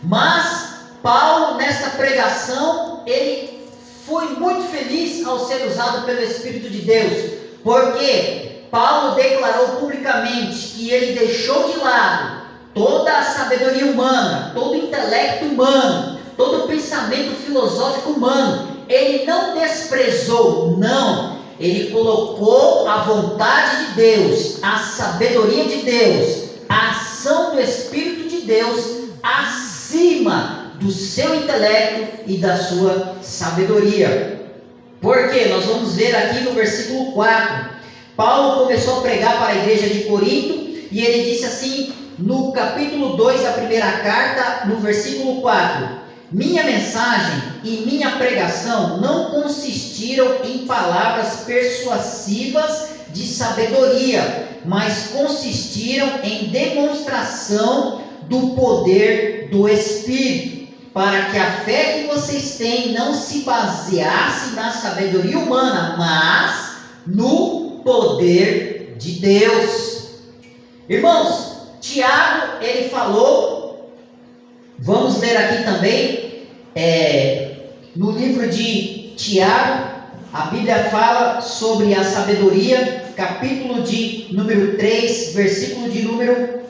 Mas Paulo, nesta pregação, ele foi muito feliz ao ser usado pelo Espírito de Deus, porque Paulo declarou publicamente que ele deixou de lado toda a sabedoria humana, todo o intelecto humano, todo o pensamento filosófico humano. Ele não desprezou, não. Ele colocou a vontade de Deus, a sabedoria de Deus, a ação do Espírito de Deus acima do seu intelecto e da sua sabedoria. Porque nós vamos ver aqui no versículo 4, Paulo começou a pregar para a igreja de Corinto, e ele disse assim, no capítulo 2 da primeira carta, no versículo 4, minha mensagem e minha pregação não consistiram em palavras persuasivas de sabedoria, mas consistiram em demonstração do poder do Espírito, para que a fé que vocês têm não se baseasse na sabedoria humana, mas no poder de Deus. Irmãos, Tiago, ele falou, vamos ler aqui também, no livro de Tiago, a Bíblia fala sobre a sabedoria, capítulo de número 3, versículo de número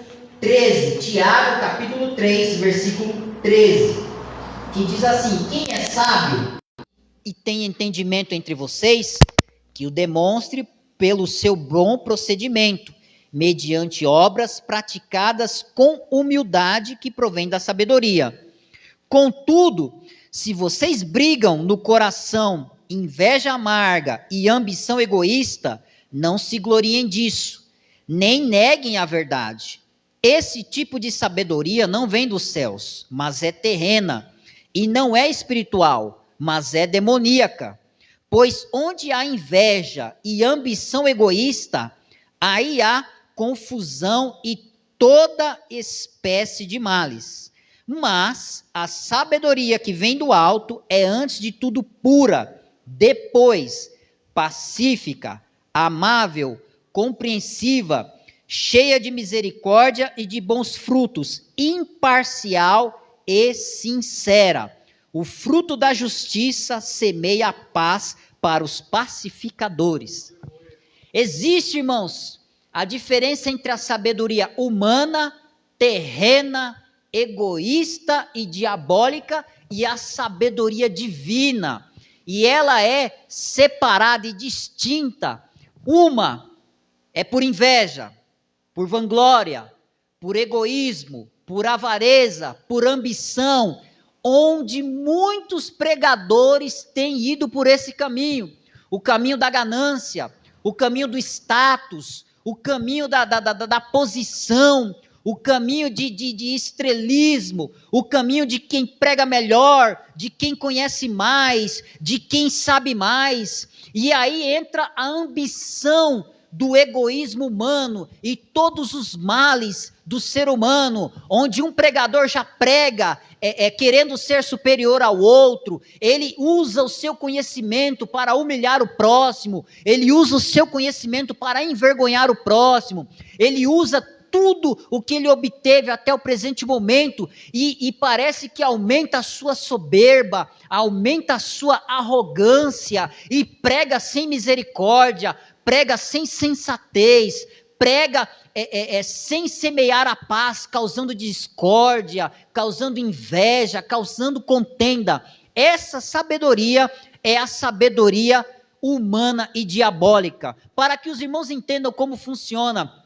13, Tiago, capítulo 3, versículo 13, que diz assim, quem é sábio e tem entendimento entre vocês, que o demonstre pelo seu bom procedimento, mediante obras praticadas com humildade que provém da sabedoria. Contudo, se vocês brigam no coração, inveja amarga e ambição egoísta, não se gloriem disso, nem neguem a verdade. Esse tipo de sabedoria não vem dos céus, mas é terrena, e não é espiritual, mas é demoníaca. Pois onde há inveja e ambição egoísta, aí há confusão e toda espécie de males. Mas a sabedoria que vem do alto é antes de tudo pura, depois pacífica, amável, compreensiva, cheia de misericórdia e de bons frutos, imparcial e sincera. O fruto da justiça semeia a paz para os pacificadores. Existe, irmãos, a diferença entre a sabedoria humana, terrena, egoísta e diabólica e a sabedoria divina. E ela é separada e distinta. Uma é por inveja, por vanglória, por egoísmo, por avareza, por ambição, onde muitos pregadores têm ido por esse caminho. O caminho da ganância, o caminho do status, o caminho da posição, o caminho de estrelismo, o caminho de quem prega melhor, de quem conhece mais, de quem sabe mais. E aí entra a ambição do egoísmo humano e todos os males do ser humano, onde um pregador já prega querendo ser superior ao outro, ele usa o seu conhecimento para humilhar o próximo, ele usa o seu conhecimento para envergonhar o próximo, ele usa tudo o que ele obteve até o presente momento, e parece que aumenta a sua soberba, aumenta a sua arrogância, e prega sem misericórdia, prega sem sensatez, prega sem semear a paz, causando discórdia, causando inveja, causando contenda. Essa sabedoria é a sabedoria humana e diabólica. Para que os irmãos entendam como funciona,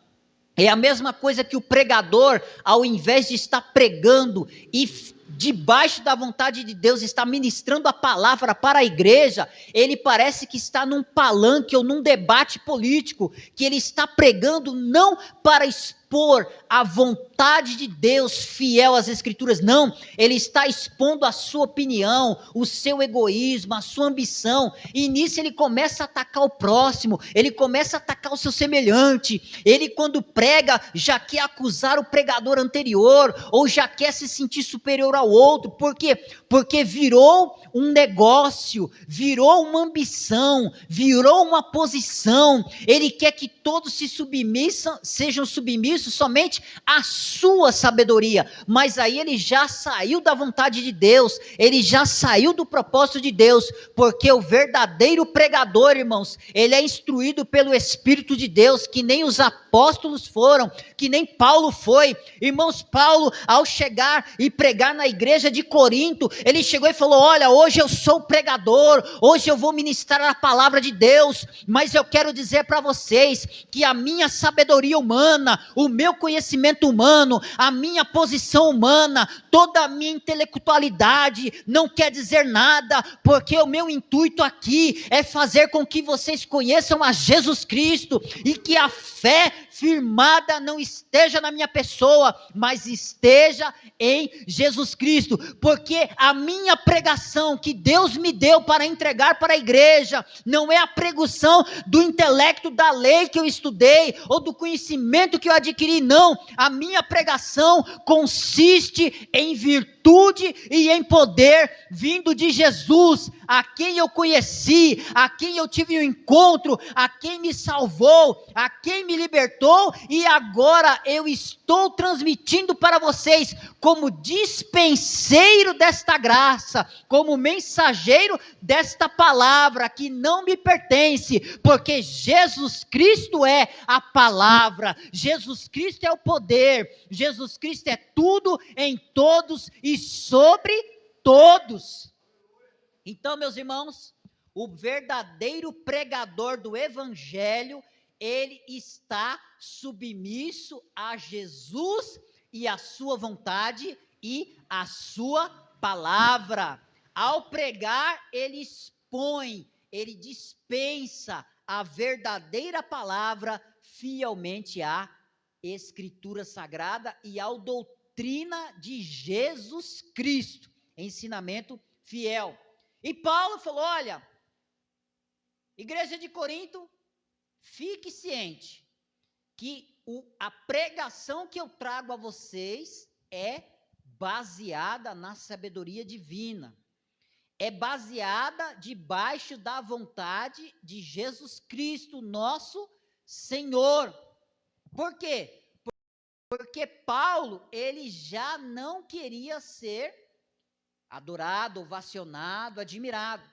é a mesma coisa que o pregador, ao invés de estar pregando e debaixo da vontade de Deus, está ministrando a palavra para a igreja, ele parece que está num palanque ou num debate político, que ele está pregando não para expor a vontade de Deus fiel às escrituras, não, ele está expondo a sua opinião, o seu egoísmo, a sua ambição, e nisso ele começa a atacar o próximo, ele começa a atacar o seu semelhante, ele quando prega, já quer acusar o pregador anterior, ou já quer se sentir superior ao outro. Por quê? Porque virou um negócio, virou uma ambição, virou uma posição. Ele quer que todos se submissam, sejam submissos isso somente a sua sabedoria. Mas aí ele já saiu da vontade de Deus, ele já saiu do propósito de Deus, porque o verdadeiro pregador, irmãos, ele é instruído pelo Espírito de Deus, que nem os apóstolos foram, que nem Paulo foi. Irmãos, Paulo, ao chegar e pregar na igreja de Corinto, ele chegou e falou: olha, hoje eu sou pregador, hoje eu vou ministrar a palavra de Deus, mas eu quero dizer para vocês que a minha sabedoria humana, o meu conhecimento humano, a minha posição humana, toda a minha intelectualidade não quer dizer nada, porque o meu intuito aqui é fazer com que vocês conheçam a Jesus Cristo e que a fé firmada não esteja na minha pessoa, mas esteja em Jesus Cristo, porque a minha pregação que Deus me deu para entregar para a igreja, não é a pregação do intelecto da lei que eu estudei, ou do conhecimento que eu adquiri, não, a minha pregação consiste em virtude e em poder, vindo de Jesus, a quem eu conheci, a quem eu tive um encontro, a quem me salvou, a quem me libertou, e agora eu estou transmitindo para vocês, como dispenseiro desta graça, como mensageiro desta palavra que não me pertence, porque Jesus Cristo é a palavra, Jesus Cristo é o poder, Jesus Cristo é tudo em todos e sobre todos. Então, meus irmãos, o verdadeiro pregador do evangelho, ele está submisso a Jesus e a sua vontade e a sua palavra. Ao pregar, ele expõe, ele dispensa a verdadeira palavra fielmente à Escritura Sagrada e à doutrina de Jesus Cristo, ensinamento fiel. E Paulo falou: olha, igreja de Corinto, fique ciente que a pregação que eu trago a vocês é baseada na sabedoria divina, é baseada debaixo da vontade de Jesus Cristo, nosso Senhor. Por quê? Porque Paulo, ele já não queria ser adorado, ovacionado, admirado.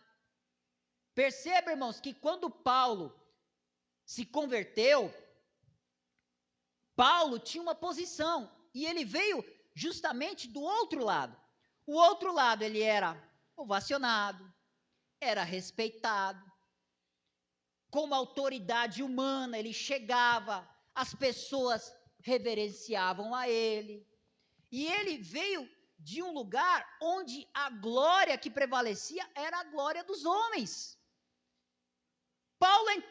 Perceba, irmãos, que quando Paulo se converteu, Paulo tinha uma posição, e ele veio justamente do outro lado. O outro lado, ele era ovacionado, era respeitado, como autoridade humana, ele chegava, as pessoas reverenciavam a ele, e ele veio de um lugar onde a glória que prevalecia era a glória dos homens.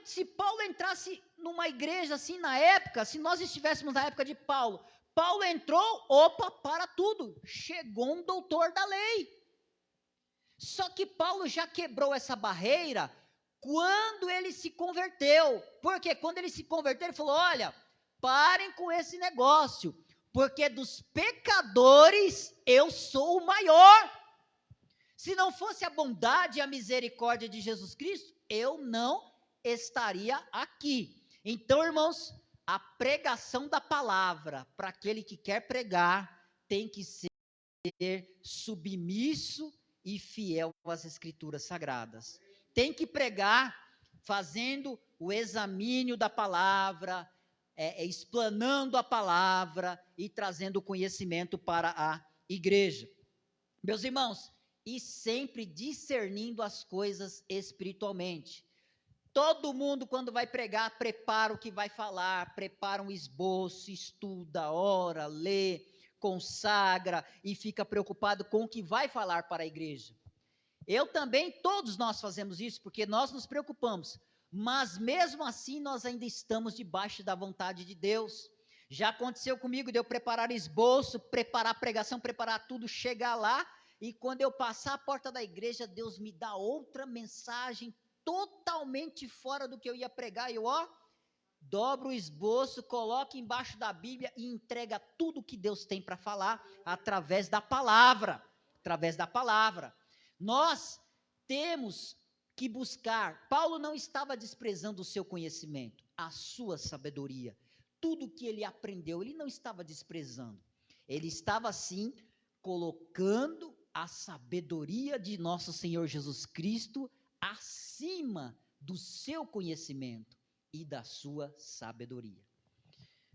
Se Paulo entrasse numa igreja assim na época, se nós estivéssemos na época de Paulo, Paulo entrou, opa, para tudo, chegou um doutor da lei. Só que Paulo já quebrou essa barreira quando ele se converteu. Porque quando ele se converteu, ele falou: olha, parem com esse negócio, porque dos pecadores eu sou o maior. Se não fosse a bondade e a misericórdia de Jesus Cristo, eu não estaria aqui. Então, irmãos, a pregação da palavra, para aquele que quer pregar, tem que ser submisso e fiel às Escrituras Sagradas. Tem que pregar fazendo o examínio da palavra, explanando a palavra e trazendo conhecimento para a igreja. Meus irmãos, e sempre discernindo as coisas espiritualmente. Todo mundo, quando vai pregar, prepara o que vai falar, prepara um esboço, estuda, ora, lê, consagra e fica preocupado com o que vai falar para a igreja. Eu também, todos nós fazemos isso, porque nós nos preocupamos, mas mesmo assim nós ainda estamos debaixo da vontade de Deus. Já aconteceu comigo de eu preparar esboço, preparar pregação, preparar tudo, chegar lá, e quando eu passar a porta da igreja, Deus me dá outra mensagem totalmente fora do que eu ia pregar, e eu, dobro o esboço, coloco embaixo da Bíblia e entrega tudo que Deus tem para falar através da palavra, Nós temos que buscar. Paulo não estava desprezando o seu conhecimento, a sua sabedoria. tudo que ele aprendeu, ele não estava desprezando. Ele estava, sim, colocando a sabedoria de nosso Senhor Jesus Cristo acima do seu conhecimento e da sua sabedoria.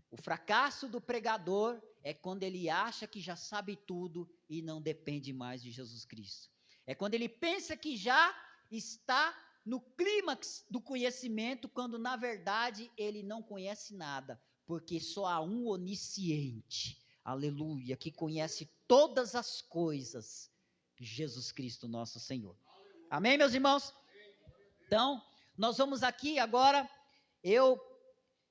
O fracasso do pregador é quando ele acha que já sabe tudo e não depende mais de Jesus Cristo. É quando ele pensa que já está no clímax do conhecimento, quando na verdade ele não conhece nada, porque só há um onisciente, aleluia, que conhece todas as coisas, Jesus Cristo nosso Senhor. Amém, meus irmãos? Então, nós vamos aqui agora, eu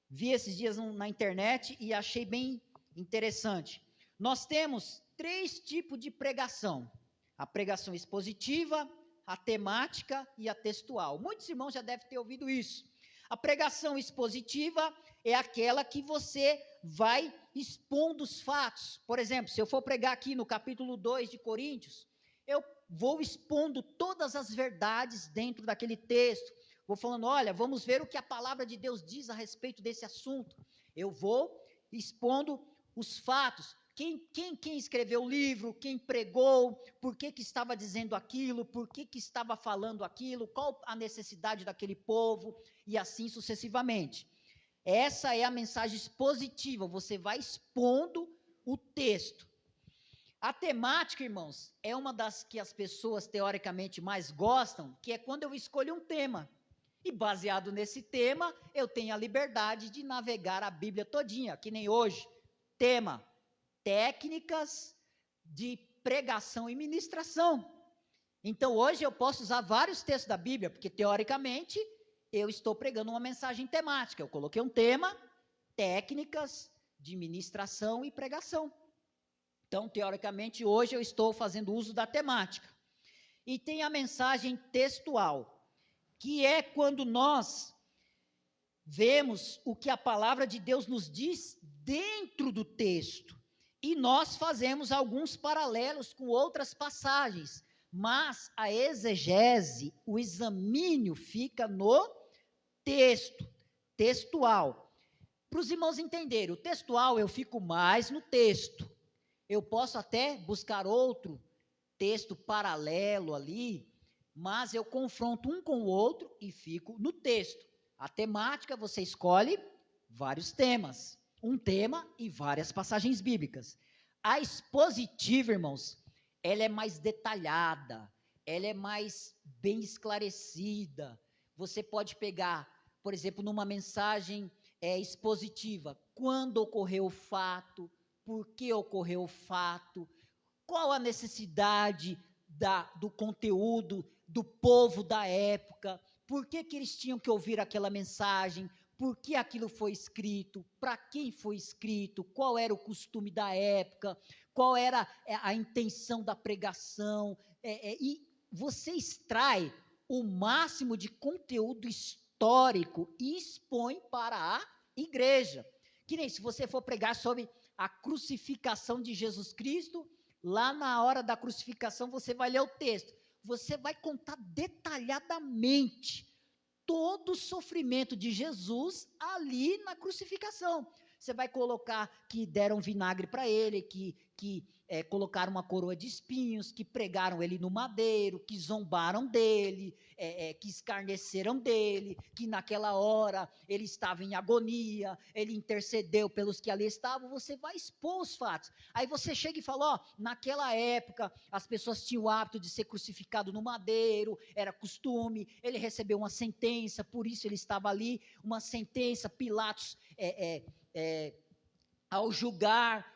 vi esses dias na internet e achei bem interessante. Nós temos 3 tipos de pregação: a pregação expositiva, a temática e a textual. Muitos irmãos já devem ter ouvido isso. A pregação expositiva é aquela que você vai expondo os fatos. Por exemplo, se eu for pregar aqui no capítulo 2 de Coríntios, eu vou expondo todas as verdades dentro daquele texto. Vou falando, olha, vamos ver o que a palavra de Deus diz a respeito desse assunto. Eu vou expondo os fatos. Quem escreveu o livro, quem pregou, por que estava dizendo aquilo, por que estava falando aquilo, qual a necessidade daquele povo, e assim sucessivamente. Essa é a mensagem expositiva, você vai expondo o texto. A temática, irmãos, é uma das que as pessoas teoricamente mais gostam, que é quando eu escolho um tema. E baseado nesse tema, eu tenho a liberdade de navegar a Bíblia todinha, que nem hoje. Tema: técnicas de pregação e ministração. Então, hoje eu posso usar vários textos da Bíblia, porque teoricamente eu estou pregando uma mensagem temática. Eu coloquei um tema: técnicas de ministração e pregação. Então, teoricamente, hoje eu estou fazendo uso da temática. E tem a mensagem textual, que é quando nós vemos o que a palavra de Deus nos diz dentro do texto. E nós fazemos alguns paralelos com outras passagens, mas a exegese, o examínio fica no texto, textual. Para os irmãos entenderem, o textual eu fico mais no texto. Eu posso até buscar outro texto paralelo ali, mas eu confronto um com o outro e fico no texto. A temática, você escolhe vários temas, um tema e várias passagens bíblicas. A expositiva, irmãos, ela é mais detalhada, ela é mais bem esclarecida. Você pode pegar, por exemplo, numa mensagem expositiva, quando ocorreu o fato, por que ocorreu o fato, qual a necessidade do conteúdo do povo da época, por que eles tinham que ouvir aquela mensagem, por que aquilo foi escrito, para quem foi escrito, qual era o costume da época, qual era a intenção da pregação, e você extrai o máximo de conteúdo histórico e expõe para a igreja. Que nem se você for pregar sobre a crucificação de Jesus Cristo, lá na hora da crucificação você vai ler o texto, você vai contar detalhadamente todo o sofrimento de Jesus ali na crucificação. Você vai colocar que deram vinagre para ele, que colocaram uma coroa de espinhos, que pregaram ele no madeiro, que zombaram dele, que escarneceram dele, que naquela hora ele estava em agonia, ele intercedeu pelos que ali estavam. Você vai expor os fatos. Aí você chega e fala, naquela época as pessoas tinham o hábito de ser crucificado no madeiro, era costume, ele recebeu uma sentença, por isso ele estava ali, uma sentença. Pilatos ao julgar,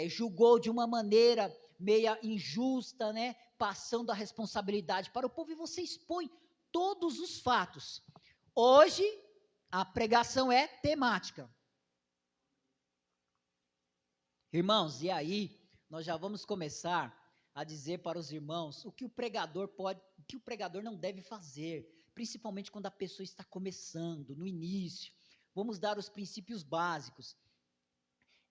julgou de uma maneira meia injusta, né, passando a responsabilidade para o povo, e você expõe todos os fatos. Hoje, a pregação é temática. Irmãos, e aí, nós já vamos começar a dizer para os irmãos o que o pregador pode, o que o pregador não deve fazer, principalmente quando a pessoa está começando, no início. Vamos dar os princípios básicos.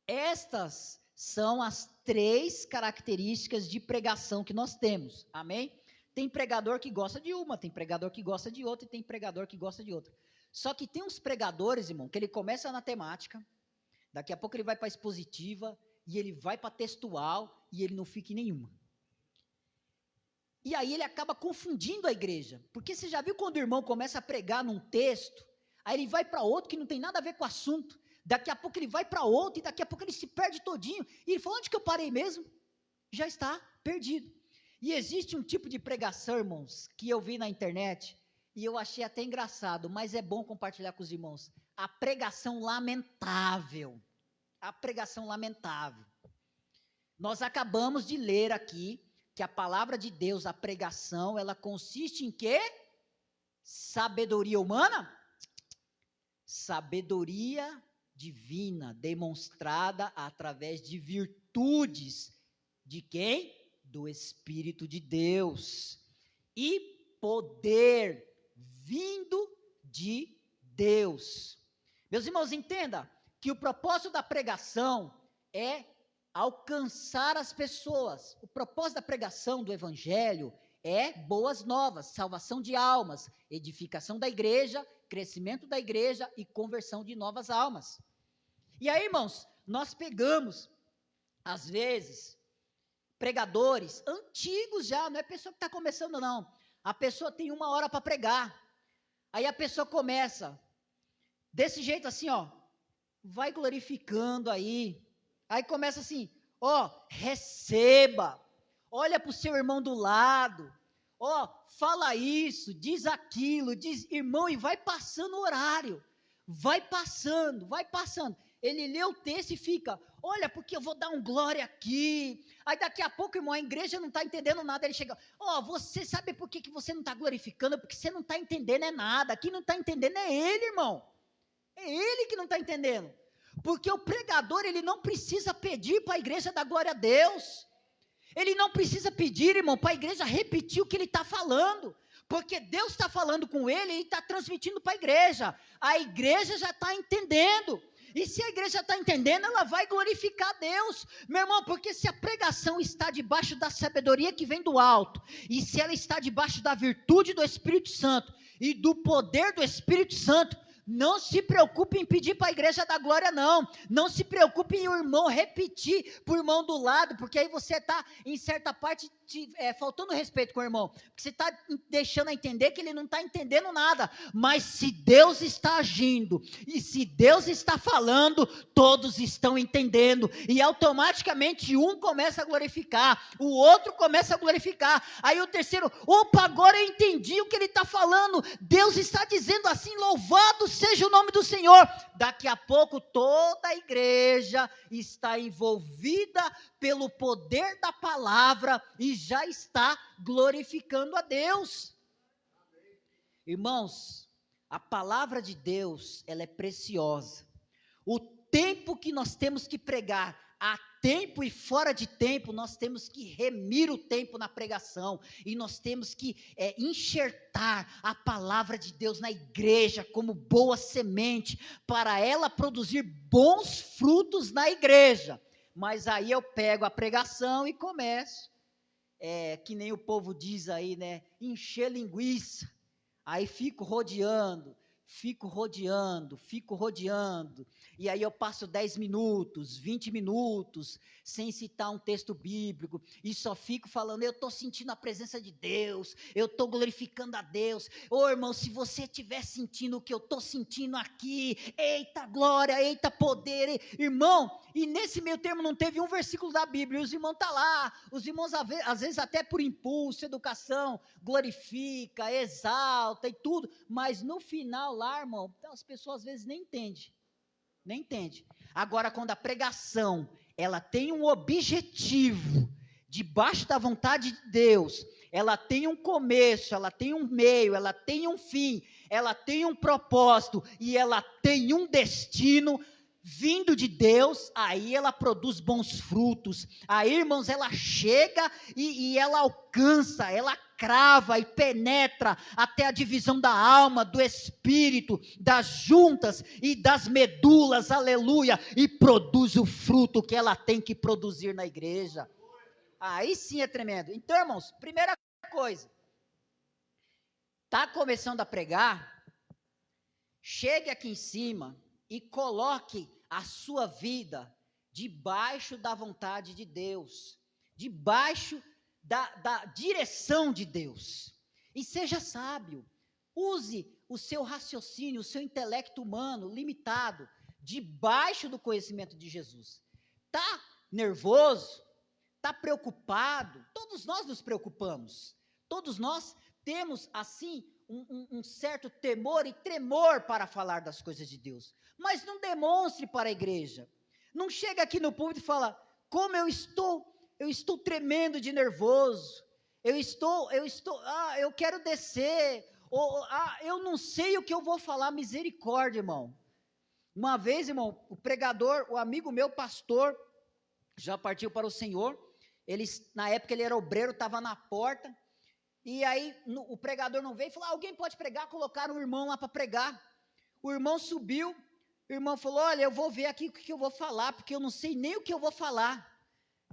Estas são as 3 características de pregação que nós temos, amém? Tem pregador que gosta de uma, tem pregador que gosta de outra, e tem pregador que gosta de outra. Só que tem uns pregadores, irmão, que ele começa na temática, Daqui a pouco ele vai para a expositiva, e ele vai para a textual, e ele não fica em nenhuma. E aí ele acaba confundindo a igreja, porque você já viu quando o irmão começa a pregar num texto, aí ele vai para outro que não tem nada a ver com o assunto, daqui a pouco ele vai para outro, e daqui a pouco ele se perde todinho, e ele fala, onde que eu parei mesmo? Já está perdido. E existe um tipo de pregação, irmãos, que eu vi na internet, e eu achei até engraçado, mas é bom compartilhar com os irmãos, a pregação lamentável, a pregação lamentável. Nós acabamos de ler aqui, que a palavra de Deus, a pregação, ela consiste em quê? Sabedoria humana? Sabedoria divina, demonstrada através de virtudes, de quem? Do Espírito de Deus, e poder vindo de Deus. Meus irmãos, entenda que o propósito da pregação é alcançar as pessoas. O propósito da pregação do evangelho é boas novas, salvação de almas, edificação da igreja, crescimento da igreja e conversão de novas almas. E aí, irmãos, nós pegamos, às vezes, pregadores antigos já, não é pessoa que está começando não, a pessoa tem 1 hora para pregar, aí a pessoa começa, desse jeito assim, ó, vai glorificando aí começa assim, ó, receba, olha para o seu irmão do lado, ó, fala isso, diz aquilo, diz, irmão, e vai passando o horário, vai passando, ele lê o texto e fica, olha, porque eu vou dar um glória aqui, aí daqui a pouco, irmão, a igreja não está entendendo nada, ele chega, ó, você sabe por que você não está glorificando? Porque você não está entendendo é nada, quem não está entendendo é ele, irmão, é ele que não está entendendo, porque o pregador, ele não precisa pedir para a igreja dar glória a Deus, ele não precisa pedir, irmão, para a igreja repetir o que ele está falando, porque Deus está falando com ele, e está transmitindo para a igreja já está entendendo, e se a igreja está entendendo, ela vai glorificar Deus, meu irmão, porque se a pregação está debaixo da sabedoria que vem do alto, e se ela está debaixo da virtude do Espírito Santo, e do poder do Espírito Santo, não se preocupe em pedir para a igreja dar glória, não se preocupe em o irmão repetir para o irmão do lado, porque aí você está, em certa parte, faltando respeito com o irmão, porque você está deixando a entender que ele não está entendendo nada, mas se Deus está agindo, e se Deus está falando, todos estão entendendo, e automaticamente um começa a glorificar, o outro começa a glorificar, aí o terceiro, opa, agora eu entendi o que ele está falando, Deus está dizendo assim, louvado seja o nome do Senhor, daqui a pouco toda a igreja está envolvida pelo poder da palavra e já está glorificando a Deus. Irmãos, a palavra de Deus, ela é preciosa, o tempo que nós temos que pregar, a tempo e fora de tempo, nós temos que remir o tempo na pregação, e nós temos que enxertar a palavra de Deus na igreja, como boa semente, para ela produzir bons frutos na igreja, mas aí eu pego a pregação e começo, que nem o povo diz aí, né, encher linguiça, aí fico rodeando, e aí eu passo 10 minutos, 20 minutos, sem citar um texto bíblico, e só fico falando, eu estou sentindo a presença de Deus, eu estou glorificando a Deus, irmão, se você estiver sentindo o que eu estou sentindo aqui, eita glória, eita poder, irmão, e nesse meio termo não teve um versículo da Bíblia, e os irmãos estão lá, os irmãos às vezes até por impulso, educação, glorifica, exalta e tudo, mas no final lá, irmão, as pessoas às vezes nem entendem, agora quando a pregação, ela tem um objetivo, debaixo da vontade de Deus, ela tem um começo, ela tem um meio, ela tem um fim, ela tem um propósito, e ela tem um destino, vindo de Deus, aí ela produz bons frutos, aí irmãos, ela chega e ela alcança, ela crava e penetra até a divisão da alma, do espírito, das juntas e das medulas, aleluia, e produz o fruto que ela tem que produzir na igreja, aí sim é tremendo. Então irmãos, primeira coisa, está começando a pregar, chegue aqui em cima, e coloque a sua vida debaixo da vontade de Deus, debaixo da direção de Deus. E seja sábio, use o seu raciocínio, o seu intelecto humano limitado, debaixo do conhecimento de Jesus. Está nervoso? Está preocupado? Todos nós nos preocupamos. Todos nós temos, assim, um certo temor e tremor para falar das coisas de Deus. Mas não demonstre para a igreja. Não chega aqui no púlpito e fala, como eu estou tremendo de nervoso. Eu quero descer. Eu não sei o que eu vou falar, misericórdia, irmão. Uma vez, irmão, o pregador, o amigo meu, pastor, já partiu para o Senhor. Na época ele era obreiro, estava na porta. E aí o pregador não veio e falou, alguém pode pregar? Colocaram o irmão lá para pregar. O irmão subiu, o irmão falou, olha, eu vou ver aqui o que eu vou falar, porque eu não sei nem o que eu vou falar.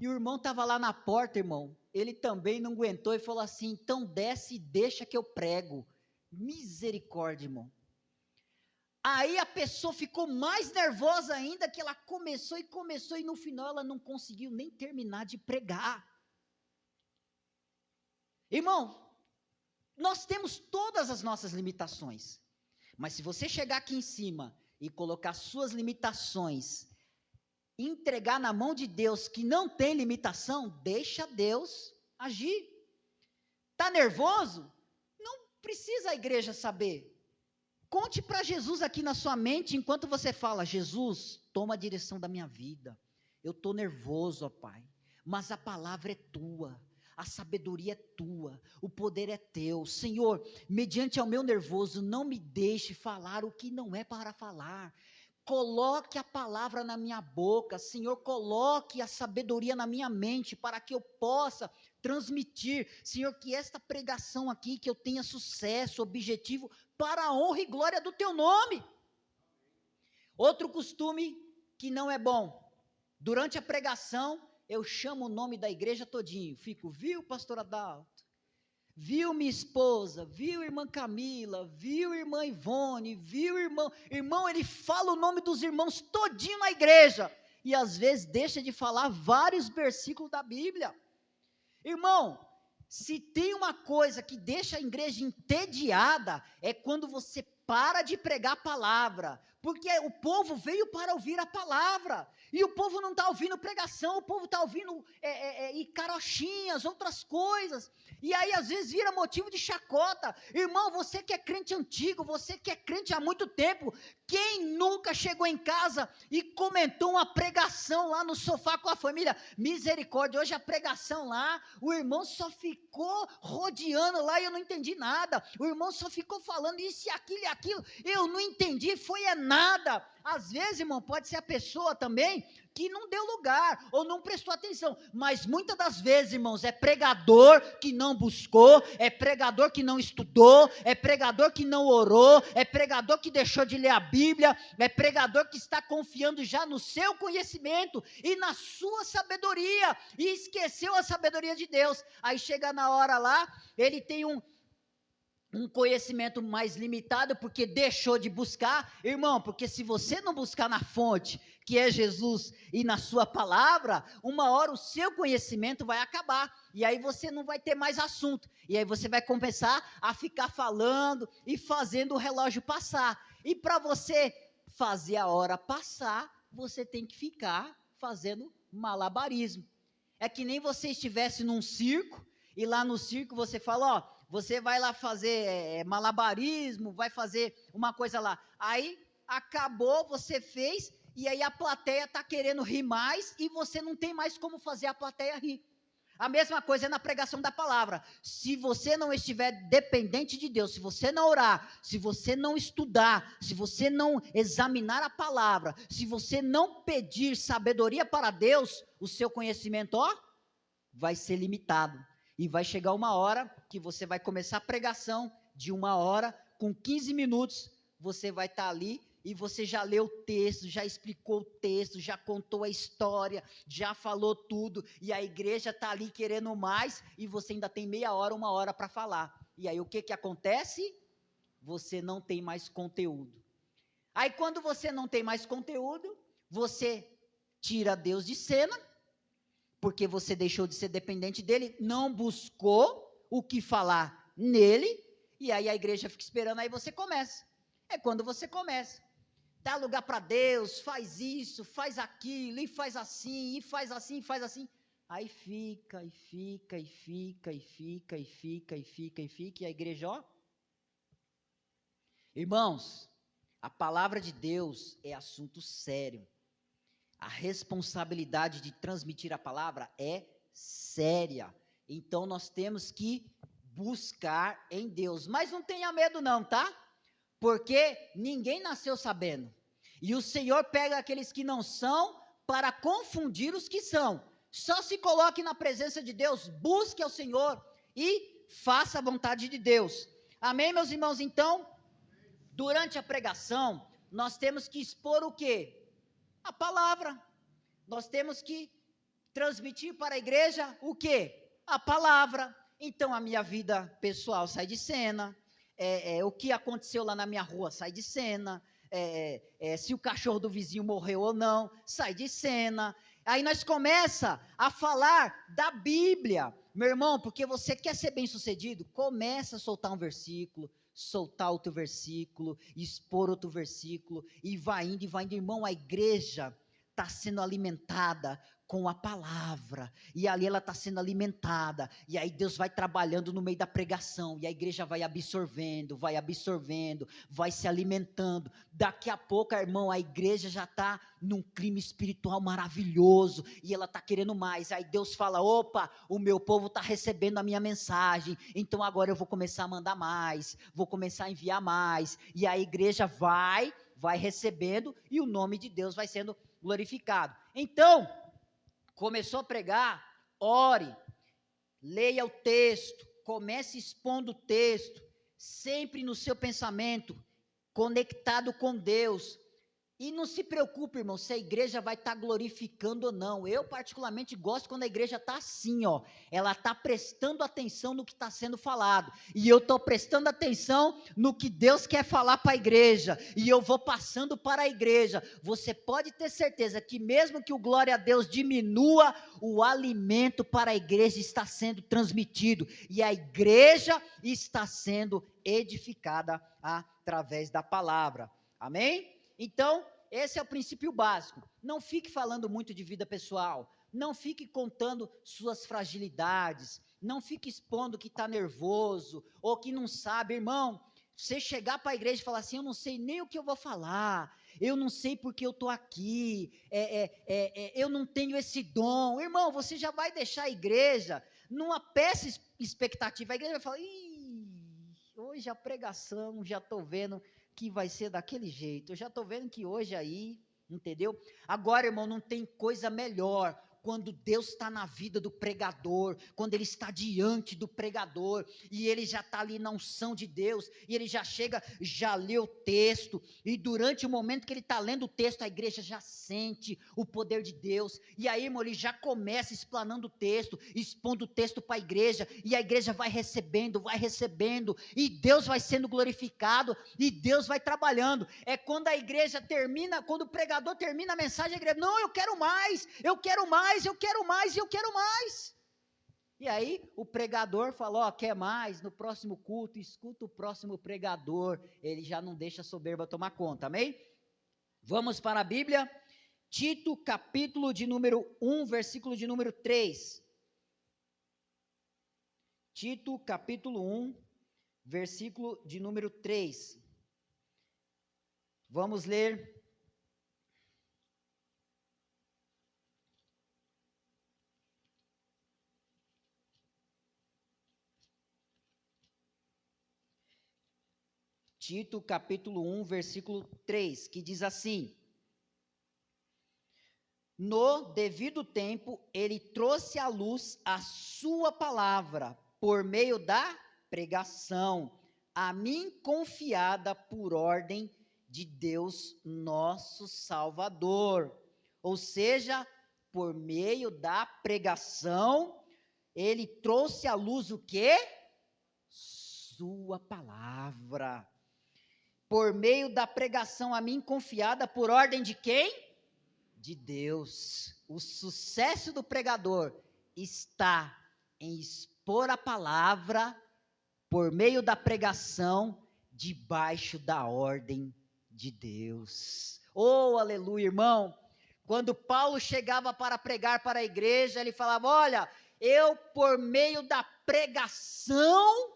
E o irmão estava lá na porta, irmão, ele também não aguentou e falou assim, então desce e deixa que eu prego. Misericórdia, irmão. Aí a pessoa ficou mais nervosa ainda, que ela começou, e no final ela não conseguiu nem terminar de pregar. Irmão, nós temos todas as nossas limitações, mas se você chegar aqui em cima e colocar suas limitações, entregar na mão de Deus que não tem limitação, deixa Deus agir. Está nervoso? Não precisa a igreja saber. Conte para Jesus aqui na sua mente, enquanto você fala, Jesus, toma a direção da minha vida, eu estou nervoso, ó Pai, mas a palavra é tua, a sabedoria é tua, o poder é teu, Senhor, mediante ao meu nervoso, não me deixe falar o que não é para falar, coloque a palavra na minha boca, Senhor, coloque a sabedoria na minha mente, para que eu possa transmitir, Senhor, que esta pregação aqui, que eu tenha sucesso, objetivo, para a honra e glória do teu nome. Outro costume que não é bom, durante a pregação, eu chamo o nome da igreja todinho, fico, viu, pastor Adalto, viu minha esposa, viu irmã Camila, viu irmã Ivone, viu irmão, ele fala o nome dos irmãos todinho na igreja, e às vezes deixa de falar vários versículos da Bíblia. Irmão, se tem uma coisa que deixa a igreja entediada, é quando você para de pregar a palavra, porque o povo veio para ouvir a palavra, e o povo não está ouvindo pregação, o povo está ouvindo carochinhas, outras coisas, e aí às vezes vira motivo de chacota. Irmão, você que é crente antigo, você que é crente há muito tempo, quem nunca chegou em casa e comentou uma pregação lá no sofá com a família? Misericórdia, hoje a pregação lá, o irmão só ficou rodeando lá e eu não entendi nada, o irmão só ficou falando isso e aquilo, eu não entendi, foi nada. Às vezes, irmão, pode ser a pessoa também que não deu lugar, ou não prestou atenção, mas muitas das vezes, irmãos, é pregador que não buscou, é pregador que não estudou, é pregador que não orou, é pregador que deixou de ler a Bíblia, é pregador que está confiando já no seu conhecimento e na sua sabedoria, e esqueceu a sabedoria de Deus. Aí chega na hora lá, ele tem um conhecimento mais limitado, porque deixou de buscar, irmão, porque se você não buscar na fonte, que é Jesus, e na sua palavra, uma hora o seu conhecimento vai acabar, e aí você não vai ter mais assunto, e aí você vai começar a ficar falando, e fazendo o relógio passar, e para você fazer a hora passar, você tem que ficar fazendo malabarismo. É que nem você estivesse num circo, e lá no circo você fala, ó, você vai lá fazer malabarismo, vai fazer uma coisa lá, aí acabou, você fez, e aí a plateia está querendo rir mais, e você não tem mais como fazer a plateia rir. A mesma coisa é na pregação da palavra. Se você não estiver dependente de Deus, se você não orar, se você não estudar, se você não examinar a palavra, se você não pedir sabedoria para Deus, o seu conhecimento, ó, vai ser limitado. E vai chegar uma hora que você vai começar a pregação de 1 hora, com 15 minutos, você vai estar ali e você já leu o texto, já explicou o texto, já contou a história, já falou tudo, e a igreja está ali querendo mais, e você ainda tem meia hora, 1 hora para falar. E aí o que acontece? Você não tem mais conteúdo. Aí quando você não tem mais conteúdo, você tira Deus de cena, porque você deixou de ser dependente dele, não buscou o que falar nele, e aí a igreja fica esperando, aí você começa. É quando você começa. Dá lugar para Deus, faz isso, faz aquilo, e faz assim, e faz assim, e faz assim. Aí fica, e fica, e fica, e fica, e fica, e fica, e fica, e a igreja, ó. Irmãos, a palavra de Deus é assunto sério. A responsabilidade de transmitir a palavra é séria. Então nós temos que buscar em Deus. Mas não tenha medo não, tá? Porque ninguém nasceu sabendo. E o Senhor pega aqueles que não são para confundir os que são. Só se coloque na presença de Deus, busque ao Senhor e faça a vontade de Deus. Amém, meus irmãos? Então, durante a pregação, nós temos que expor o quê? A palavra. Nós temos que transmitir para a igreja o quê? A palavra. Então, a minha vida pessoal sai de cena. O que aconteceu lá na minha rua sai de cena. Se o cachorro do vizinho morreu ou não, sai de cena. Aí nós começa a falar da Bíblia. Meu irmão, porque você quer ser bem sucedido, começa a soltar um versículo, soltar outro versículo, expor outro versículo, e vai indo, irmão, a igreja está sendo alimentada com a palavra, e ali ela está sendo alimentada, e aí Deus vai trabalhando no meio da pregação, e a igreja vai absorvendo, vai se alimentando, daqui a pouco, irmão, a igreja já está num clima espiritual maravilhoso, e ela está querendo mais, aí Deus fala, opa, o meu povo está recebendo a minha mensagem, então agora eu vou começar a mandar mais, vou começar a enviar mais, e a igreja vai recebendo, e o nome de Deus vai sendo glorificado. Então, começou a pregar, ore, leia o texto, comece expondo o texto, sempre no seu pensamento, conectado com Deus, e não se preocupe, irmão, se a igreja vai estar glorificando ou não. Eu particularmente gosto quando a igreja está assim, ó, ela está prestando atenção no que está sendo falado, e eu estou prestando atenção no que Deus quer falar para a igreja, e eu vou passando para a igreja. Você pode ter certeza que mesmo que o glória a Deus diminua, o alimento para a igreja está sendo transmitido, e a igreja está sendo edificada através da palavra, amém? Então, esse é o princípio básico. Não fique falando muito de vida pessoal, não fique contando suas fragilidades, não fique expondo que está nervoso, ou que não sabe, irmão. Você chegar para a igreja e falar assim, eu não sei nem o que eu vou falar, eu não sei porque eu estou aqui, eu não tenho esse dom. Irmão, você já vai deixar a igreja numa péssima expectativa. A igreja vai falar, hoje a pregação, já estou vendo que vai ser daquele jeito, eu já estou vendo que hoje aí, entendeu? Agora, irmão, não tem coisa melhor quando Deus está na vida do pregador, quando ele está diante do pregador, e ele já está ali na unção de Deus, e ele já chega, já lê o texto, e durante o momento que ele está lendo o texto, a igreja já sente o poder de Deus, e aí, irmão, ele já começa explanando o texto, expondo o texto para a igreja, e a igreja vai recebendo, e Deus vai sendo glorificado, e Deus vai trabalhando. É quando a igreja termina, quando o pregador termina a mensagem, a igreja, não, eu quero mais, eu quero mais, eu quero mais, eu quero mais. E aí o pregador falou, ó, quer mais? No próximo culto, escuta o próximo pregador, ele já não deixa a soberba tomar conta, amém? Vamos para a Bíblia, Tito, capítulo de número 1, versículo de número 3. Tito, capítulo 1, versículo de número 3. Vamos ler. Tito, capítulo 1, versículo 3, que diz assim: no devido tempo, ele trouxe à luz a sua palavra, por meio da pregação, a mim confiada por ordem de Deus nosso Salvador. Ou seja, por meio da pregação, ele trouxe à luz o quê? Sua palavra. Por meio da pregação a mim confiada, por ordem de quem? de Deus. O sucesso do pregador está em expor a palavra por meio da pregação debaixo da ordem de Deus. Oh, aleluia, irmão. Quando Paulo chegava para pregar para a igreja, ele falava: olha, eu por meio da pregação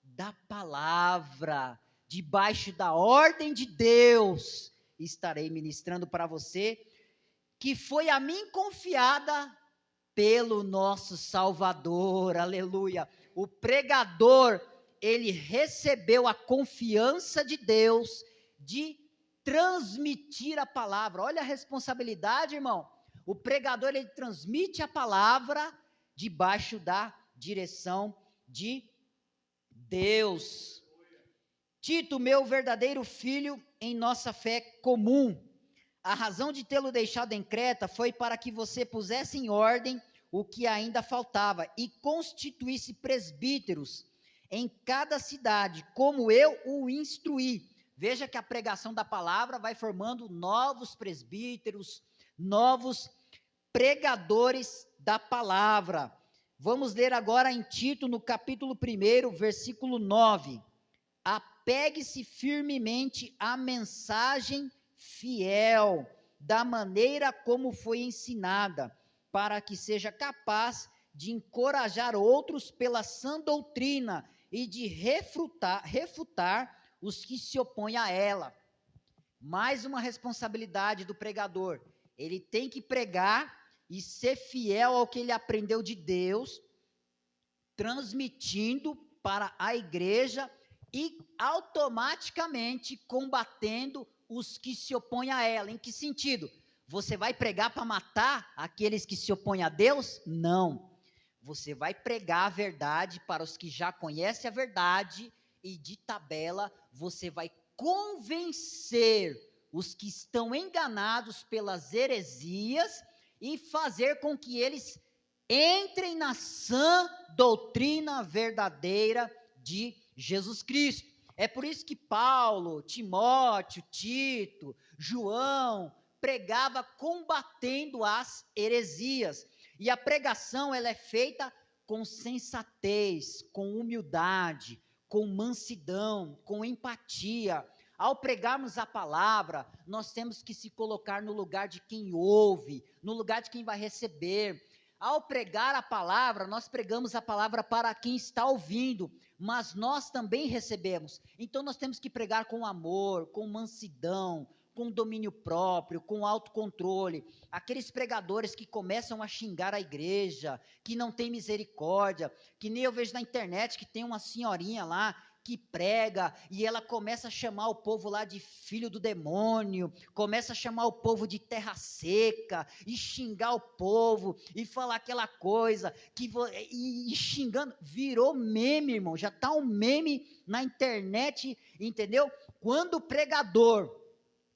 da palavra, debaixo da ordem de Deus, estarei ministrando para você, que foi a mim confiada pelo nosso Salvador, aleluia. O pregador, ele recebeu a confiança de Deus de transmitir a palavra. Olha a responsabilidade, irmão. O pregador, ele transmite a palavra debaixo da direção de Deus. Tito, meu verdadeiro filho em nossa fé comum. A razão de tê-lo deixado em Creta foi para que você pusesse em ordem o que ainda faltava e constituísse presbíteros em cada cidade, como eu o instruí. Veja que a pregação da palavra vai formando novos presbíteros, novos pregadores da palavra. Vamos ler agora em Tito, no capítulo 1, versículo 9. Apegue-se firmemente à mensagem fiel, da maneira como foi ensinada, para que seja capaz de encorajar outros pela sã doutrina e de refutar os que se opõem a ela. Mais uma responsabilidade do pregador. Ele tem que pregar e ser fiel ao que ele aprendeu de Deus, transmitindo para a igreja e automaticamente combatendo os que se opõem a ela. Em que sentido? Você vai pregar para matar aqueles que se opõem a Deus? Não. Você vai pregar a verdade para os que já conhecem a verdade e de tabela você vai convencer os que estão enganados pelas heresias e fazer com que eles entrem na sã doutrina verdadeira de Jesus Cristo. É por isso que Paulo, Timóteo, Tito, João pregava combatendo as heresias. E a pregação, ela é feita com sensatez, com humildade, com mansidão, com empatia. Ao pregarmos a palavra, nós temos que se colocar no lugar de quem ouve, no lugar de quem vai receber. Ao pregar a palavra, nós pregamos a palavra para quem está ouvindo, mas nós também recebemos. Então nós temos que pregar com amor, com mansidão, com domínio próprio, com autocontrole. Aqueles pregadores que começam a xingar a igreja, que não tem misericórdia, que nem eu vejo na internet que tem uma senhorinha lá que prega e ela começa a chamar o povo lá de filho do demônio, começa a chamar o povo de terra seca e xingar o povo e falar aquela coisa e xingando, virou meme, irmão, já está um meme na internet, entendeu? Quando o pregador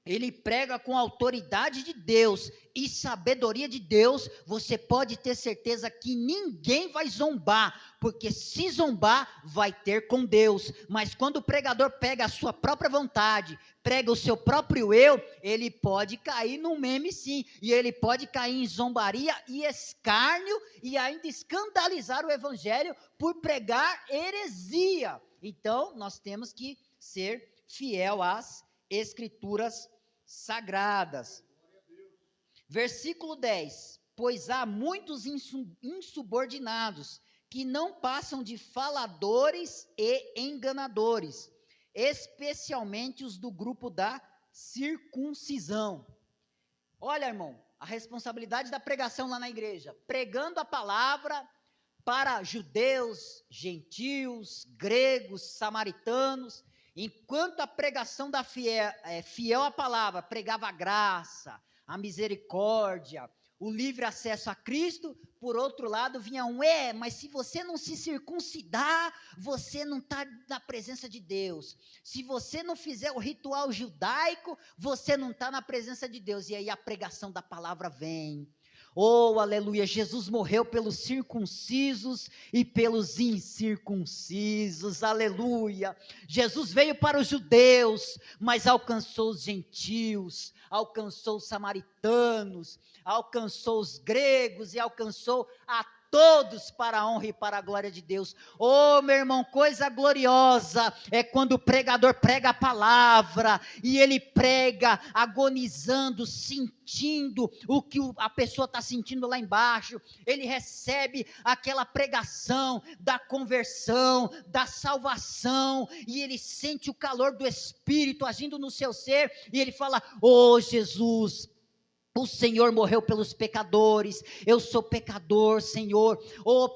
ele prega com a autoridade de Deus e sabedoria de Deus, você pode ter certeza que ninguém vai zombar, porque se zombar, vai ter com Deus. Mas quando o pregador pega a sua própria vontade, prega o seu próprio eu, ele pode cair num meme sim, e ele pode cair em zombaria e escárnio, e ainda escandalizar o evangelho por pregar heresia. Então, nós temos que ser fiel às escrituras sagradas. Versículo 10: pois há muitos insubordinados que não passam de faladores e enganadores, especialmente os do grupo da circuncisão. Olha, irmão, a responsabilidade da pregação lá na igreja, pregando a palavra para judeus, gentios, gregos, samaritanos. Enquanto a pregação da fiel à palavra, pregava a graça, a misericórdia, o livre acesso a Cristo, por outro lado vinha mas se você não se circuncidar, você não está na presença de Deus. Se você não fizer o ritual judaico, você não está na presença de Deus. E aí a pregação da palavra vem. Oh, aleluia, Jesus morreu pelos circuncisos e pelos incircuncisos, aleluia. Jesus veio para os judeus, mas alcançou os gentios, alcançou os samaritanos, alcançou os gregos e alcançou a todos para a honra e para a glória de Deus. Oh, meu irmão, coisa gloriosa é quando o pregador prega a palavra, e ele prega agonizando, sentindo o que a pessoa está sentindo lá embaixo. Ele recebe aquela pregação da conversão, da salvação, e ele sente o calor do Espírito agindo no seu ser, e ele fala: oh Jesus, o Senhor morreu pelos pecadores, eu sou pecador, Senhor. Oh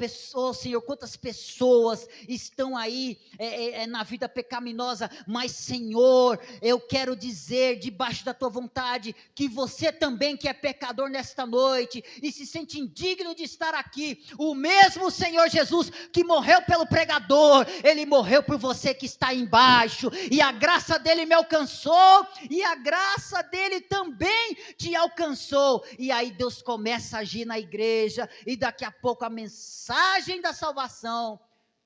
Senhor, quantas pessoas estão aí na vida pecaminosa, mas Senhor, eu quero dizer, debaixo da tua vontade, que você também que é pecador nesta noite, e se sente indigno de estar aqui, o mesmo Senhor Jesus que morreu pelo pregador, Ele morreu por você que está aí embaixo, e a graça dEle me alcançou, e a graça dEle também te alcançou. E aí Deus começa a agir na igreja, e daqui a pouco a mensagem da salvação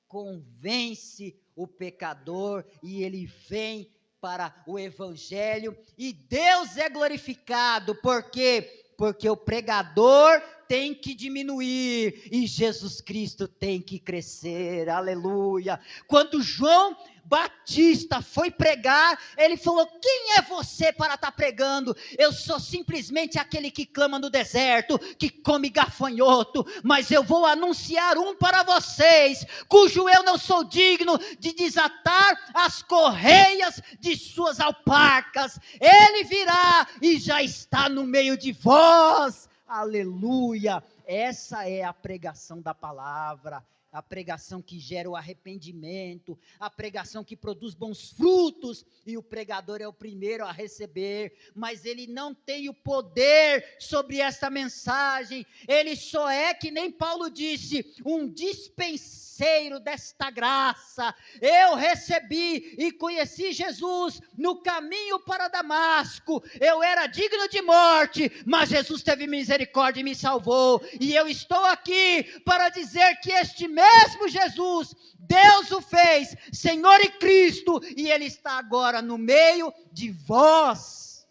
convence o pecador, e ele vem para o evangelho, e Deus é glorificado. Por quê? Porque o pregador tem que diminuir, e Jesus Cristo tem que crescer, aleluia. Quando João Batista foi pregar, ele falou: quem é você para estar pregando? Eu sou simplesmente aquele que clama no deserto, que come gafanhoto, mas eu vou anunciar um para vocês, cujo eu não sou digno de desatar as correias de suas alparcas. Ele virá e já está no meio de vós, aleluia. Essa é a pregação da palavra, a pregação que gera o arrependimento, a pregação que produz bons frutos, e o pregador é o primeiro a receber, mas ele não tem o poder sobre essa mensagem. Ele só é, que nem Paulo disse, um dispenseiro desta graça. Eu recebi e conheci Jesus no caminho para Damasco, eu era digno de morte, mas Jesus teve misericórdia e me salvou, e eu estou aqui para dizer que este mesmo Jesus, Deus o fez Senhor e Cristo, e Ele está agora no meio de vós.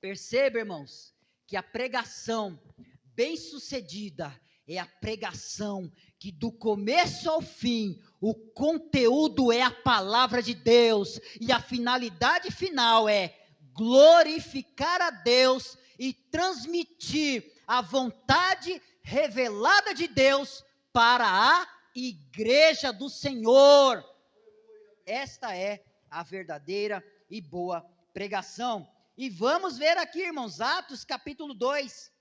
Perceba, irmãos, que a pregação bem sucedida é a pregação que do começo ao fim, o conteúdo é a palavra de Deus, e a finalidade final é glorificar a Deus e transmitir a vontade revelada de Deus para a igreja do Senhor. Esta é a verdadeira e boa pregação. E vamos ver aqui, irmãos, Atos capítulo 2.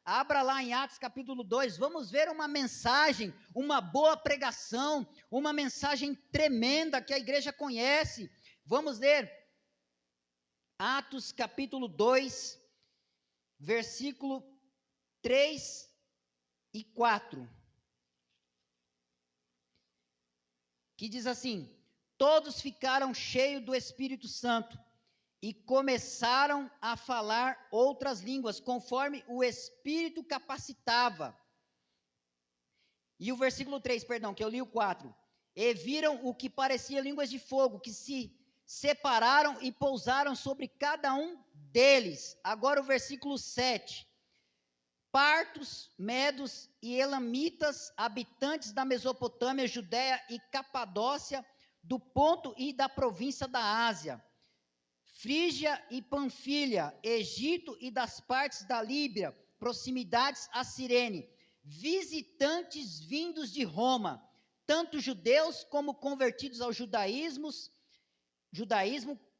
Abra lá em Atos capítulo 2, vamos ver uma mensagem, uma boa pregação, uma mensagem tremenda que a igreja conhece. Vamos ler Atos capítulo 2, versículo 3 e 4. Que diz assim: todos ficaram cheios do Espírito Santo e começaram a falar outras línguas, conforme o Espírito capacitava. E o versículo 3, perdão, que eu li o 4. E viram o que parecia línguas de fogo, que se separaram e pousaram sobre cada um deles. Agora o versículo 7. Partos, medos e elamitas, habitantes da Mesopotâmia, Judéia e Capadócia, do Ponto e da província da Ásia, Frígia e Panfilha, Egito e das partes da Líbia, proximidades a Cirene, visitantes vindos de Roma, tanto judeus como convertidos ao judaísmo,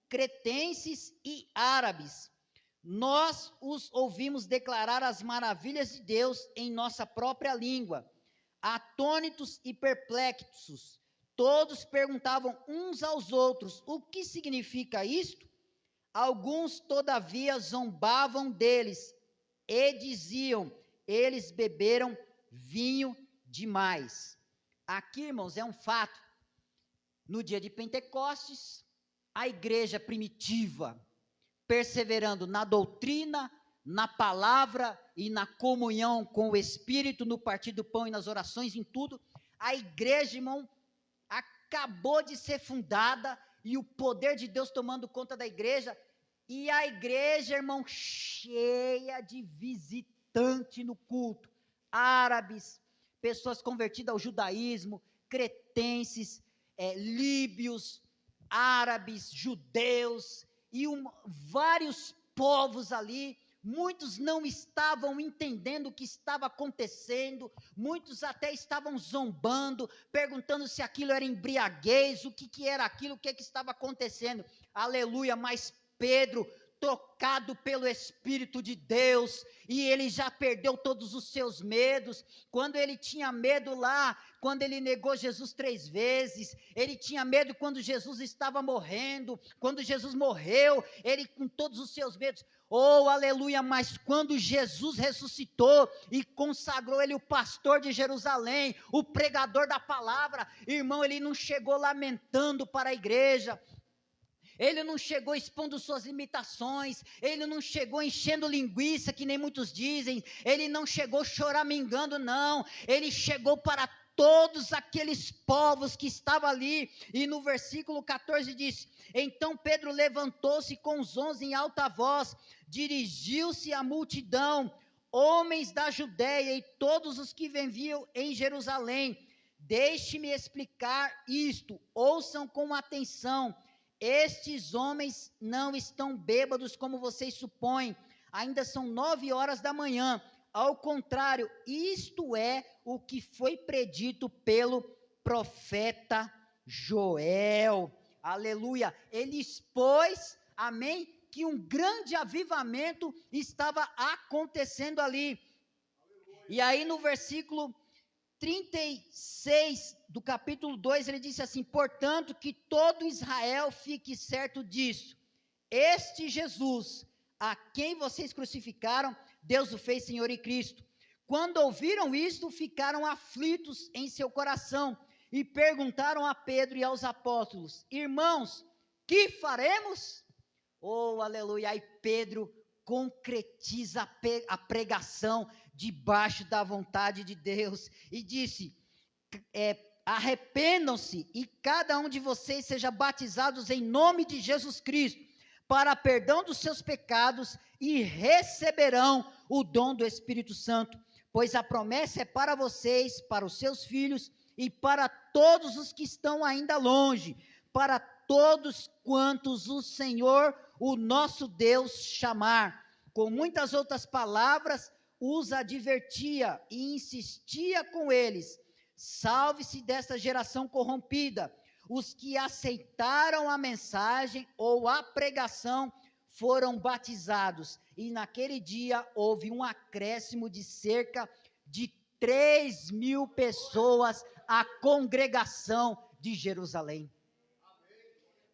cretenses e árabes. Nós os ouvimos declarar as maravilhas de Deus em nossa própria língua. Atônitos e perplexos, todos perguntavam uns aos outros: o que significa isto? Alguns, todavia, zombavam deles e diziam: eles beberam vinho demais. Aqui, irmãos, é um fato. No dia de Pentecostes, a igreja primitiva, perseverando na doutrina, na palavra e na comunhão com o Espírito, no partir do pão e nas orações, em tudo. A igreja, irmão, acabou de ser fundada e o poder de Deus tomando conta da igreja. E a igreja, irmão, cheia de visitante no culto. Árabes, pessoas convertidas ao judaísmo, cretenses, líbios, árabes, judeus e vários povos ali. Muitos não estavam entendendo o que estava acontecendo, muitos até estavam zombando, perguntando se aquilo era embriaguez, o que era aquilo, o que estava acontecendo. Aleluia, mas Pedro, tocado pelo Espírito de Deus, e ele já perdeu todos os seus medos. Quando ele tinha medo lá, quando ele negou Jesus 3 vezes, ele tinha medo quando Jesus estava morrendo, quando Jesus morreu, ele com todos os seus medos, oh aleluia, mas quando Jesus ressuscitou e consagrou ele o pastor de Jerusalém, o pregador da palavra, irmão, ele não chegou lamentando para a igreja, ele não chegou expondo suas limitações, ele não chegou enchendo linguiça, que nem muitos dizem, ele não chegou choramingando, não, ele chegou para todos aqueles povos que estavam ali, e no versículo 14 diz, então Pedro levantou-se com os 11 em alta voz, dirigiu-se à multidão, homens da Judéia e todos os que viviam em Jerusalém, deixe-me explicar isto, ouçam com atenção, estes homens não estão bêbados como vocês supõem, ainda são 9 horas da manhã, ao contrário, isto é o que foi predito pelo profeta Joel, aleluia, ele expôs, amém, que um grande avivamento estava acontecendo ali, e aí no versículo 36 do capítulo 2, ele disse assim, portanto, que todo Israel fique certo disso, este Jesus, a quem vocês crucificaram, Deus o fez Senhor e Cristo. Quando ouviram isto, ficaram aflitos em seu coração, e perguntaram a Pedro e aos apóstolos, irmãos, que faremos? Oh, aleluia, aí Pedro concretiza a pregação debaixo da vontade de Deus, e disse, arrependam-se, e cada um de vocês seja batizados em nome de Jesus Cristo, para perdão dos seus pecados, e receberão o dom do Espírito Santo, pois a promessa é para vocês, para os seus filhos, e para todos os que estão ainda longe, para todos quantos o Senhor, o nosso Deus, chamar. Com muitas outras palavras, os advertia e insistia com eles, salve-se desta geração corrompida, os que aceitaram a mensagem ou a pregação foram batizados, e naquele dia houve um acréscimo de cerca de 3.000 pessoas à congregação de Jerusalém.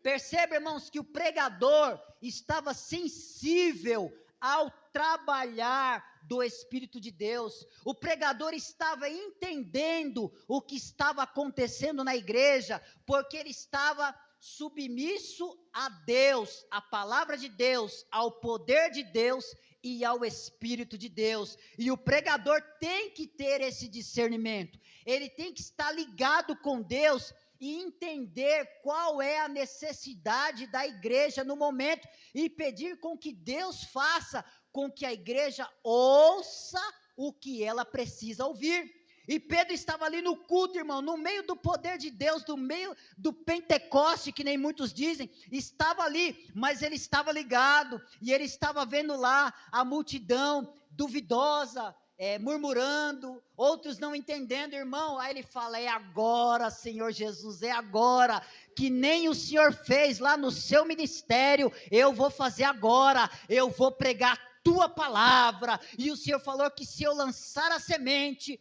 Perceba, irmãos, que o pregador estava sensível ao trabalhar do Espírito de Deus, o pregador estava entendendo o que estava acontecendo na igreja, porque ele estava submisso a Deus, à palavra de Deus, ao poder de Deus e ao Espírito de Deus, e o pregador tem que ter esse discernimento, ele tem que estar ligado com Deus, e entender qual é a necessidade da igreja no momento, e pedir com que Deus faça com que a igreja ouça o que ela precisa ouvir. E Pedro estava ali no culto, irmão, no meio do poder de Deus, no meio do Pentecoste, que nem muitos dizem, estava ali, mas ele estava ligado, e ele estava vendo lá a multidão duvidosa, murmurando, outros não entendendo, irmão, aí ele fala, é agora, Senhor Jesus, é agora, que nem o Senhor fez lá no seu ministério, eu vou fazer agora, eu vou pregar tua palavra, e o Senhor falou que se eu lançar a semente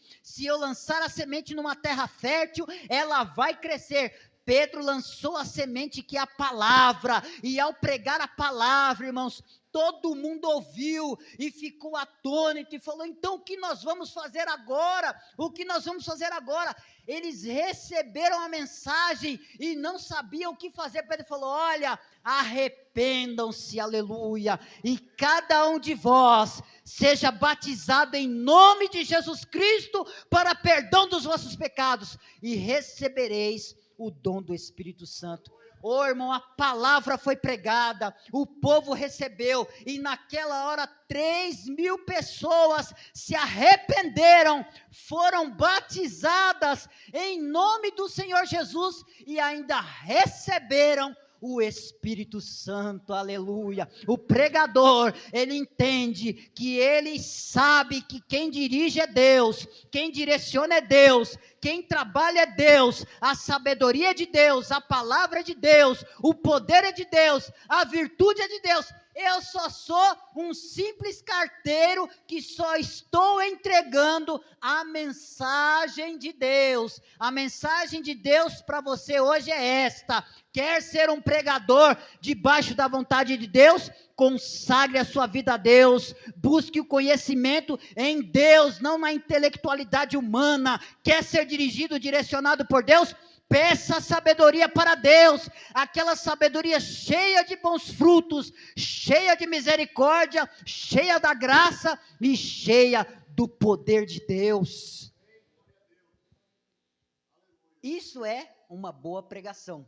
numa terra fértil, ela vai crescer. Pedro lançou a semente que é a palavra, e ao pregar a palavra, irmãos, todo mundo ouviu e ficou atônito e falou: então o que nós vamos fazer agora? O que nós vamos fazer agora? Eles receberam a mensagem e não sabiam o que fazer. Pedro falou: olha, arrependam-se, aleluia, e cada um de vós seja batizado em nome de Jesus Cristo para perdão dos vossos pecados, e recebereis o dom do Espírito Santo. Ô irmão, a palavra foi pregada, o povo recebeu, e naquela hora 3.000 pessoas se arrependeram, foram batizadas em nome do Senhor Jesus, e ainda receberam o Espírito Santo, aleluia. O pregador, ele entende que ele sabe que quem dirige é Deus, quem direciona é Deus, quem trabalha é Deus, a sabedoria é de Deus, a palavra é de Deus, o poder é de Deus, a virtude é de Deus. Eu só sou um simples carteiro que só estou entregando a mensagem de Deus. A mensagem de Deus para você hoje é esta: quer ser um pregador debaixo da vontade de Deus? Consagre a sua vida a Deus, busque o conhecimento em Deus, não na intelectualidade humana. Quer ser dirigido, direcionado por Deus? Peça sabedoria para Deus, aquela sabedoria cheia de bons frutos, cheia de misericórdia, cheia da graça e cheia do poder de Deus. Isso é uma boa pregação,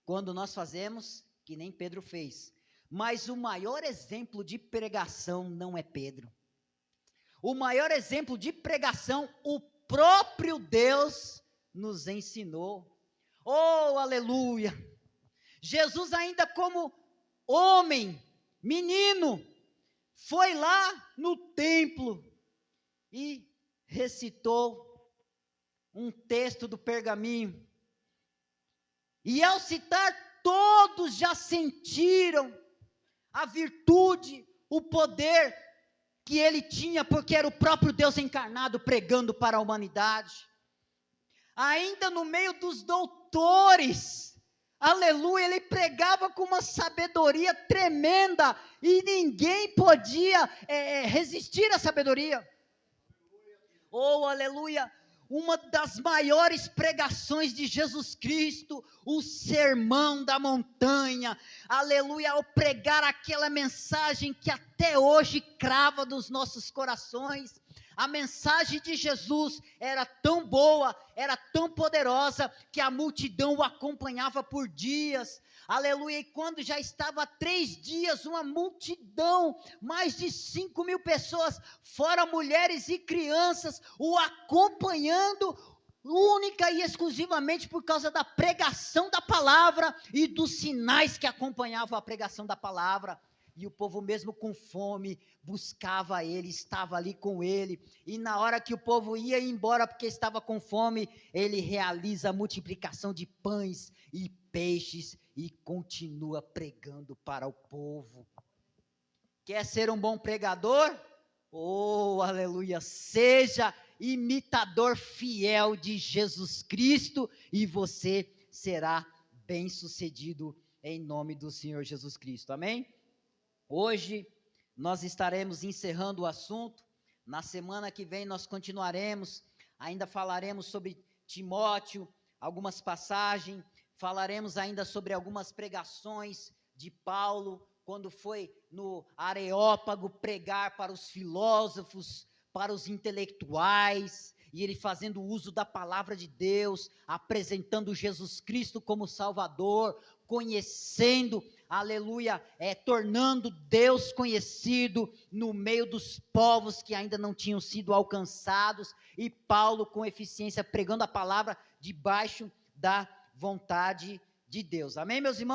quando nós fazemos que nem Pedro fez. Mas o maior exemplo de pregação não é Pedro. O maior exemplo de pregação, o próprio Deus nos ensinou. Oh, aleluia! Jesus, ainda como homem, menino, foi lá no templo e recitou um texto do pergaminho. E ao citar, todos já sentiram a virtude, o poder que ele tinha, porque era o próprio Deus encarnado pregando para a humanidade. Ainda no meio dos doutores, aleluia, ele pregava com uma sabedoria tremenda, e ninguém podia resistir à sabedoria. Oh, aleluia, uma das maiores pregações de Jesus Cristo, o Sermão da Montanha, aleluia, ao pregar aquela mensagem que até hoje crava nos nossos corações. A mensagem de Jesus era tão boa, era tão poderosa, que a multidão o acompanhava por dias, aleluia, e quando já estava há 3 dias, uma multidão, mais de 5.000 pessoas, fora mulheres e crianças, o acompanhando, única e exclusivamente por causa da pregação da palavra, e dos sinais que acompanhavam a pregação da palavra. E o povo, mesmo com fome, buscava ele, estava ali com ele. E na hora que o povo ia embora porque estava com fome, ele realiza a multiplicação de pães e peixes e continua pregando para o povo. Quer ser um bom pregador? Oh, aleluia! Seja imitador fiel de Jesus Cristo e você será bem-sucedido em nome do Senhor Jesus Cristo. Amém? Hoje nós estaremos encerrando o assunto. Na semana que vem nós continuaremos, ainda falaremos sobre Timóteo, algumas passagens, falaremos ainda sobre algumas pregações de Paulo, quando foi no Areópago pregar para os filósofos, para os intelectuais, e ele fazendo uso da palavra de Deus, apresentando Jesus Cristo como Salvador, conhecendo, aleluia, tornando Deus conhecido no meio dos povos que ainda não tinham sido alcançados, e Paulo com eficiência pregando a palavra debaixo da vontade de Deus. Amém, meus irmãos?